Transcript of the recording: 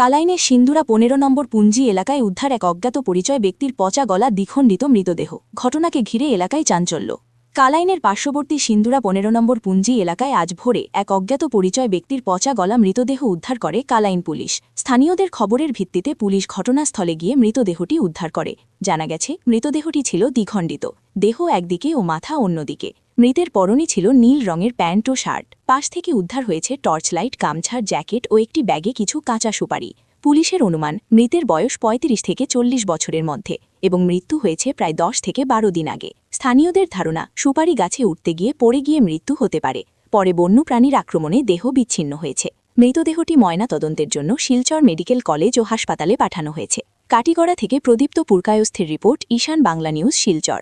কালাইনের সিন্দুরা ১৫ নম্বর পুঞ্জি এলাকায় উদ্ধার এক অজ্ঞাত পরিচয় ব্যক্তির পচা গলা দ্বিখণ্ডিত মৃতদেহ। ঘটনাকে ঘিরে এলাকায় চাঞ্চল্য। কালাইনের পার্শ্ববর্তী সিন্দুরা ১৫ নম্বর পুঞ্জি এলাকায় আজ ভোরে এক অজ্ঞাত পরিচয় ব্যক্তির পচা গলা মৃতদেহ উদ্ধার করে কালাইন পুলিশ। স্থানীয়দের খবরের ভিত্তিতে পুলিশ ঘটনাস্থলে গিয়ে মৃতদেহটি উদ্ধার করে। জানা গেছে, মৃতদেহটি ছিল দ্বিখণ্ডিত, দেহ একদিকে ও মাথা অন্যদিকে। মৃতের পরনে ছিল নীল রঙের প্যান্ট ও শার্ট। পাশ থেকে উদ্ধার হয়েছে টর্চলাইট, গামছার জ্যাকেট ও একটি ব্যাগে কিছু কাঁচা সুপারি। পুলিশের অনুমান, মৃতের বয়স ৩৫ থেকে ৪০ বছরের মধ্যে এবং মৃত্যু হয়েছে প্রায় ১০ থেকে ১২ দিন আগে। স্থানীয়দের ধারণা, সুপারি গাছে উঠতে গিয়ে পড়ে গিয়ে মৃত্যু হতে পারে। পরে বন্যপ্রাণীর আক্রমণে দেহ বিচ্ছিন্ন হয়েছে। মৃতদেহটি ময়নাতদন্তের জন্য শিলচর মেডিকেল কলেজ ও হাসপাতালে পাঠানো হয়েছে। কাটিগড়া থেকে প্রদীপ্ত পুরকায়স্থের রিপোর্ট, ঈশান বাংলা নিউজ, শিলচর।